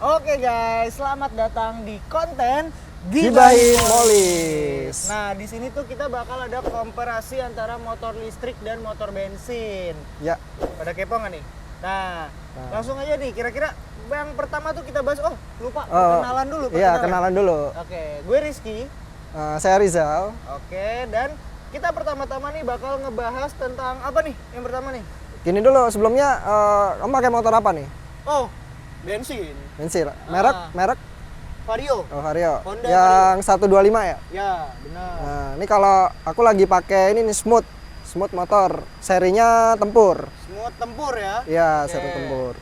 Oke guys, selamat datang di konten Gibahin Molis. Nah, di sini tuh kita bakal ada komparasi antara motor listrik dan motor bensin. Ya. Pada kepo nggak nih? Nah, langsung aja nih. Kira-kira yang pertama tuh kita bahas. Oh, lupa. Kenalan dulu. Iya, kenalan dulu. Oke, gue Rizky. Saya Rizal. Oke, dan kita pertama-tama nih bakal ngebahas tentang apa nih? Yang pertama nih. Gini dulu, sebelumnya kamu pakai motor apa nih? Oh, bensin. Bensin. Merek? Vario. Oh, Vario. Honda yang Vario. 125 ya? Ya, benar. Nah, ini kalau aku lagi pakai ini nih Smooth motor. Serinya Tempur. Semua tempur ya? Iya, Oke. seri Tempur.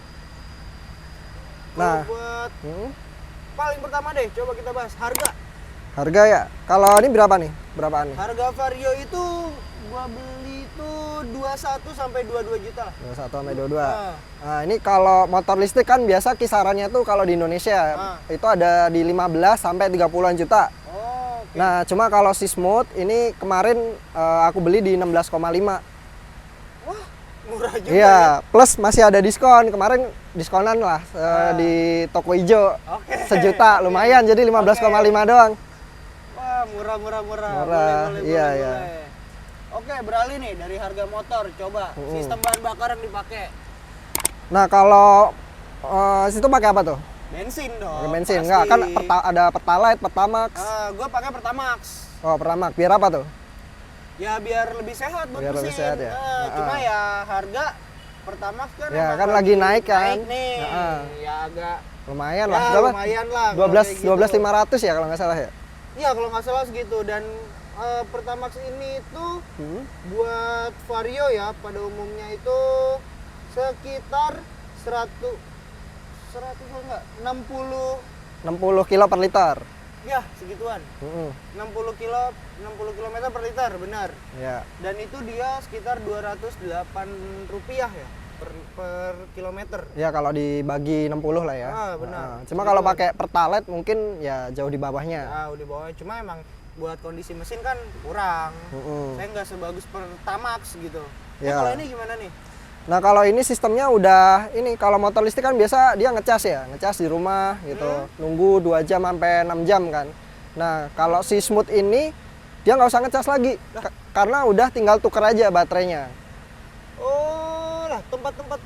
Nah, Nah, buat paling pertama deh, coba kita bahas harga. harga ya. Kalau ini berapa nih? Berapaan nih? Harga Vario itu gua beli itu 21 sampai 22 juta lah. 21 sampai 22. Nah. Nah, ini kalau motor listrik kan biasa kisarannya tuh kalau di Indonesia itu ada di 15 sampai 30-an juta. Oh, oke. Nah, cuma kalau si Smooth ini kemarin aku beli di 16,5. Wah, murah juga. Iya, plus masih ada diskon. Kemarin diskonan lah di toko hijau. Oke. Sejuta, lumayan jadi 15,5 doang. Wah, murah. Murah, iya. Boleh. Oke, beralih nih dari harga motor. Coba sistem bahan bakar yang dipakai. Nah, kalau situ pakai apa tuh? Bensin dong. Pakai bensin. pasti. Enggak, kan ada Pertalite, Pertamax. Gua pakai Pertamax. Oh, Pertamax. Biar apa tuh? Ya biar lebih sehat buat Biar lebih mesin. sehat ya? Cuma ya harga Pertamax kan Ya, emang kan lagi naik kan? Naik nih. Ya agak Lumayan ya, lah. Berapa? lumayan lah. kalau kayak gitu. 12.500 ya kalau nggak salah ya? Iya, kalau nggak salah segitu. Dan Pertamax ini tuh buat Vario ya pada umumnya itu sekitar 100 enggak 60 60 kilo per liter. ya segituan. 60 kilometer per liter, benar. Ya. Dan itu dia sekitar 208 rupiah ya per kilometer. Ya kalau dibagi 60 lah ya. Benar. Cuma kalau pakai Pertalite mungkin ya jauh di bawahnya. Udah bawah. Cuma emang buat kondisi mesin kan kurang. Saya nggak sebagus Pertamax gitu. Ya. Kalau ini gimana nih? Nah kalau ini sistemnya udah ini kalau motor listrik kan biasa dia ngecas ya, ngecas di rumah gitu, nunggu 2 jam sampai 6 jam kan. Nah kalau si Smooth ini dia nggak usah ngecas lagi, karena udah tinggal tuker aja baterainya. Oh lah, tempat-tempat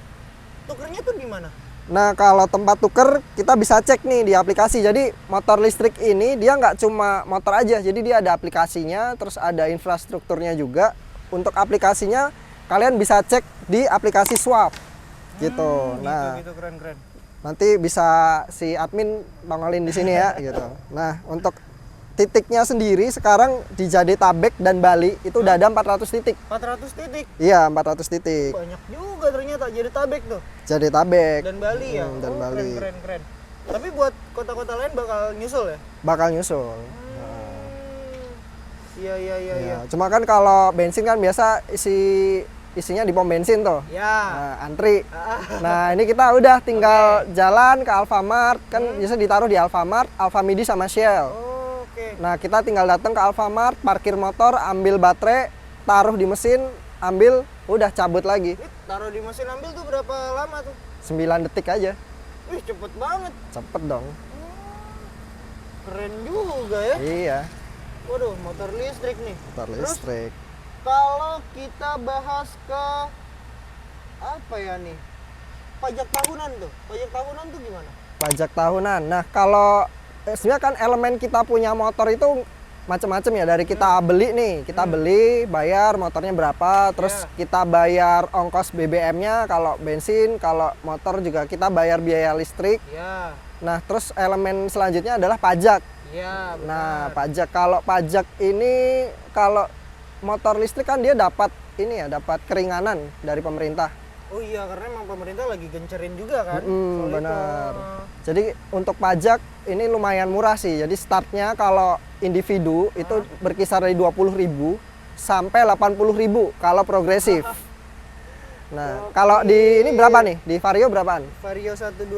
tukernya tuh di mana? Nah kalau tempat tuker kita bisa cek nih di aplikasi. Jadi motor listrik ini dia nggak cuma motor aja, jadi dia ada aplikasinya, terus ada infrastrukturnya juga. Untuk aplikasinya kalian bisa cek di aplikasi Swap gitu. Nah gitu keren. nanti bisa si admin nongolin di sini ya gitu. Nah untuk titiknya sendiri sekarang di Jadetabek dan Bali itu udah ada 400 titik. 400 titik. Iya 400 titik. Banyak juga ternyata Jadetabek tuh. Jadetabek Dan Bali ya. dan Bali. Keren. Tapi buat kota-kota lain bakal nyusul ya? Bakal nyusul. Iya. Ya, cuma kan kalau bensin kan biasa isinya di pom bensin tuh. Ya. Nah, antri. Nah, ini kita udah tinggal jalan ke Alfamart, kan biasa ditaruh di Alfamart, Alfamidi sama Shell. Oke. Nah, kita tinggal datang ke Alfamart, parkir motor, ambil baterai, taruh di mesin, ambil, udah cabut lagi. Taruh di mesin ambil tuh berapa lama tuh? 9 detik aja. Wih, cepet banget. Cepet dong. Keren juga ya. Iya, Waduh, motor listrik nih. motor Terus, listrik. kalau kita bahas ke apa ya nih? Pajak tahunan tuh. Pajak tahunan tuh gimana? Pajak tahunan. Nah, kalau sebenarnya kan elemen kita punya motor itu macam-macam ya. Dari kita beli nih, kita beli, bayar motornya berapa, terus kita bayar ongkos BBM-nya kalau bensin, kalau motor juga kita bayar biaya listrik. Ya. Nah, terus elemen selanjutnya adalah pajak. Iya, benar. Nah, pajak, kalau pajak ini kalau motor listrik kan dia dapat ini ya, dapat keringanan dari pemerintah. Oh iya, karena emang pemerintah lagi gencerin juga kan. soal itu. Benar. Jadi untuk pajak ini lumayan murah sih. Jadi startnya kalau individu itu berkisar dari 20.000 sampai 80.000 kalau progresif. Nah, kalau di ini berapa nih? Di Vario berapaan? Vario 125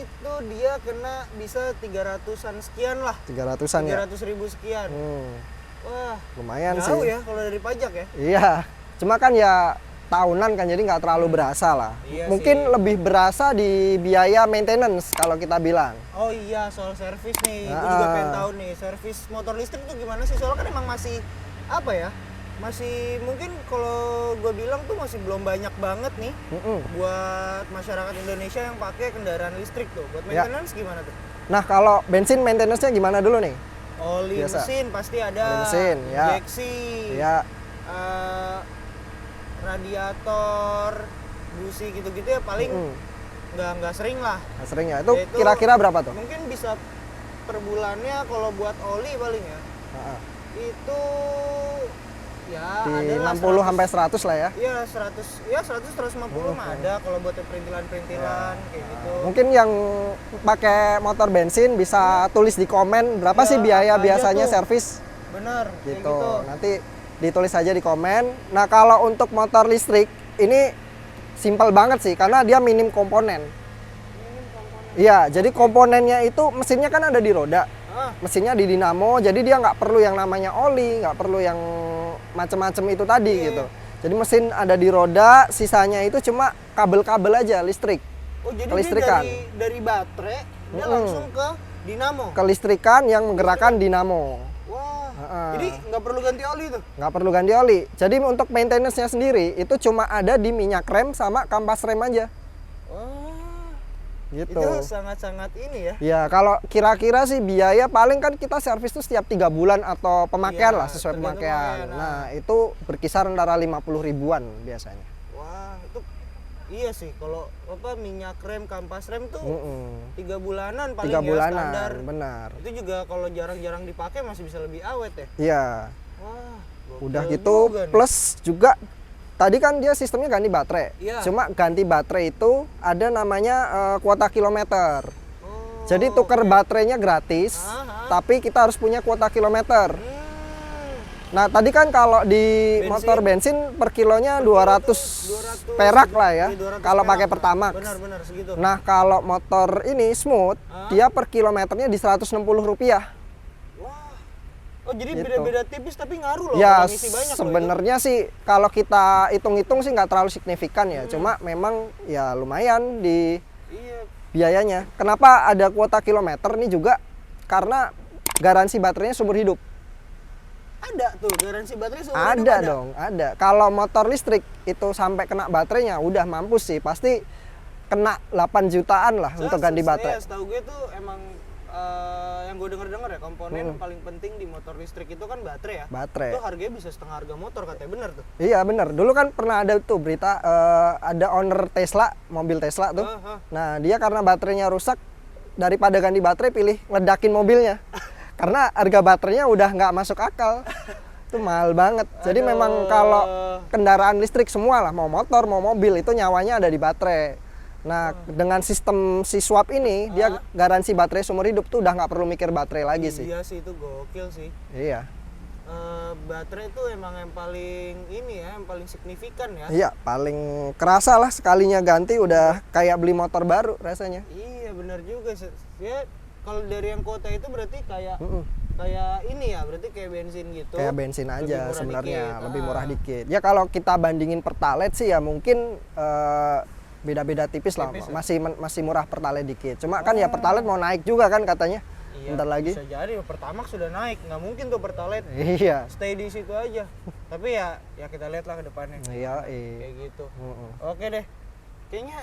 itu dia kena bisa 300-an sekian lah. 300-an ya? 300.000 sekian. Wah, Lumayan jauh sih. ya kalau dari pajak ya. Iya. Cuma kan ya tahunan kan, jadi nggak terlalu berasa lah. Iya Mungkin sih. lebih berasa di biaya maintenance kalau kita bilang. Oh iya, soal servis nih, gue juga pengen tahu nih, servis motor listrik tuh gimana sih? Soalnya kan emang masih apa ya? Masih mungkin kalau gue bilang tuh masih belum banyak banget nih buat masyarakat Indonesia yang pakai kendaraan listrik tuh. Buat maintenance gimana tuh? Nah, kalau bensin maintenance-nya gimana dulu nih? Oli Biasa. mesin pasti ada. Oli mesin, ya. Injeksi. Ya, Radiator, busi gitu-gitu ya paling nggak sering lah. nah sering ya. Itu Ya itu kira-kira berapa tuh? Mungkin bisa per bulannya kalau buat oli paling ya. Heeh. Itu ya Di adalah 60 sampai 100 lah ya. Iya 100, ya 100 150 mah ada kalau buat perintilan-perintilan kayak gitu. Mungkin yang pakai motor bensin bisa tulis di komen berapa Ya, sih biaya apa aja biasanya tuh. servis Bener, kayak gitu. gitu. Nanti ditulis aja di komen. Nah, kalau untuk motor listrik ini simpel banget sih karena dia minim komponen. Iya, jadi komponennya itu mesinnya kan ada di roda. Mesinnya di dinamo, jadi dia nggak perlu yang namanya oli, nggak perlu yang macem-macem itu tadi gitu. Jadi mesin ada di roda, sisanya itu cuma kabel-kabel aja listrik. Oh jadi Kelistrikan. dia dari baterai dia langsung ke dinamo. Kelistrikan yang menggerakkan dinamo. Wah. Jadi nggak perlu ganti oli tuh. Nggak perlu ganti oli. Jadi untuk maintenance-nya sendiri itu cuma ada di minyak rem sama kampas rem aja. Wah. Gitu. Itu sangat-sangat ini ya. Ya, kalau kira-kira sih biaya paling kan kita servis tuh setiap 3 bulan atau pemakaian Iya, lah sesuai tergantung pemakaian. pemakaian, Nah, itu berkisar antara 50 ribuan biasanya. Wah, itu iya sih kalau apa minyak rem, kampas rem tuh 3 bulanan paling 3 ya bulanan, standar. benar. Itu juga kalau jarang-jarang dipakai masih bisa lebih awet ya. Iya. Wah, Udah gokil gitu juga nih. plus juga tadi kan dia sistemnya ganti baterai. Iya. Cuma ganti baterai itu ada namanya kuota kilometer. Oh, Jadi tuker baterainya gratis, tapi kita harus punya kuota kilometer. Nah, tadi kan kalau di motor bensin per kilonya 200 perak lah ya, Iya, 200 kalau perak. pakai Pertamax. Benar-benar segitu. Nah, kalau motor ini smooth, dia per kilometernya di 160 rupiah. Wah. Oh, jadi Gitu. beda-beda tipis tapi ngaruh loh Ya, kalau ngisi banyak loh itu. sebenarnya sih kalau kita hitung-hitung sih nggak terlalu signifikan ya. Cuma memang ya lumayan di Iya. biayanya. Kenapa ada kuota kilometer nih juga? Karena garansi baterainya seumur hidup. Ada tuh garansi baterai seumur hidup Ada dong, ada. Kalau motor listrik itu sampai kena baterainya udah mampus sih, pasti kena 8 jutaan lah untuk ganti baterai. Setahu gue tuh emang yang gue denger ya komponen paling penting di motor listrik itu kan baterai ya. Baterai. Itu harganya bisa setengah harga motor katanya, bener tuh. Iya bener, dulu kan pernah ada tuh berita ada owner Tesla, mobil Tesla tuh. Nah, dia karena baterainya rusak, daripada ganti baterai pilih ngeledakin mobilnya. Karena harga baterainya udah nggak masuk akal. Itu mahal banget. Jadi memang kalau kendaraan listrik semua lah, mau motor, mau mobil, itu nyawanya ada di baterai. Nah, dengan sistem si swap ini, dia garansi baterai seumur hidup tuh udah nggak perlu mikir baterai lagi sih. Iya sih, itu gokil sih. Iya. Baterai itu emang yang paling ini ya, yang paling signifikan ya. Iya, paling kerasa lah sekalinya ganti udah kayak beli motor baru rasanya. Iya, benar juga. Ya, kalau dari yang kota itu berarti kayak kayak ini ya, berarti kayak bensin gitu. Kayak bensin Lebih aja murah sebenarnya, dikit. lebih murah dikit. Ya kalau kita bandingin Pertalite sih ya mungkin beda-beda tipis lah, Tipis ya? masih murah Pertalite dikit. Cuma kan ya Pertalite mau naik juga kan katanya. Iya, Bentar lagi. bisa jadi Pertamax sudah naik, nggak mungkin tuh Pertalite Iya. stay di situ aja. Tapi ya kita lihat lah ke depannya. Iya, Kayak gitu. Oke deh. Kayaknya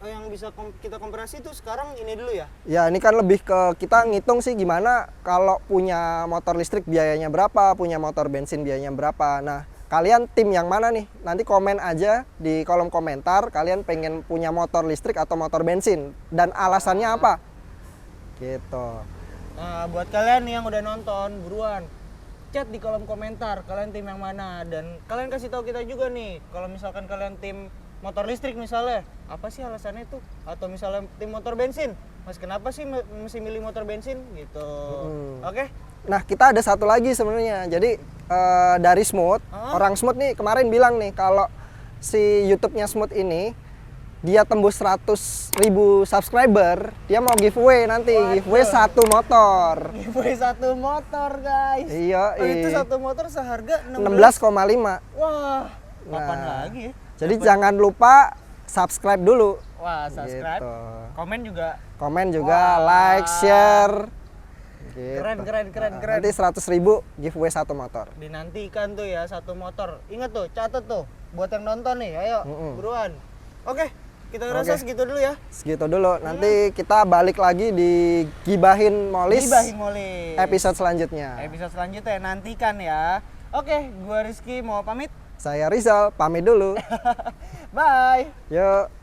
yang bisa kita komparasi tuh sekarang ini dulu ya. Ya ini kan lebih ke kita ngitung sih gimana kalau punya motor listrik biayanya berapa, punya motor bensin biayanya berapa. Nah, kalian tim yang mana nih? Nanti komen aja di kolom komentar kalian pengen punya motor listrik atau motor bensin dan alasannya apa. Gitu. Nah, buat kalian nih yang udah nonton, buruan chat di kolom komentar kalian tim yang mana, dan kalian kasih tahu kita juga nih kalau misalkan kalian tim motor listrik misalnya, apa sih alasannya tuh? Atau misalnya tim motor bensin, Mas kenapa sih mesti milih motor bensin gitu. Oke? Nah, kita ada satu lagi sebenarnya. Jadi dari Smooth, orang Smooth nih kemarin bilang nih kalau si YouTube-nya Smooth ini dia tembus 100.000 subscriber, dia mau giveaway nanti. Giveaway satu motor. Giveaway satu motor, guys. Iya, Oh, itu satu motor seharga 16,5. Wah, kapan lagi ya? Jadi jangan lupa subscribe dulu. Wah, subscribe. Gitu. Komen juga. Komen juga, Wah. like, share. Gitu. Keren. Nanti 100.000 giveaway satu motor. Dinantikan tuh ya satu motor. Ingat tuh, catat tuh buat yang nonton nih. Ayo, buruan. Oke, kita rasa segitu dulu ya. Segitu dulu. Nanti kita balik lagi di Gibahin Molis. Gibahin Molis. Episode selanjutnya. Episode selanjutnya nantikan ya. Oke, gua Rizky mau pamit. Saya Rizal, pamit dulu. Bye. Yuk.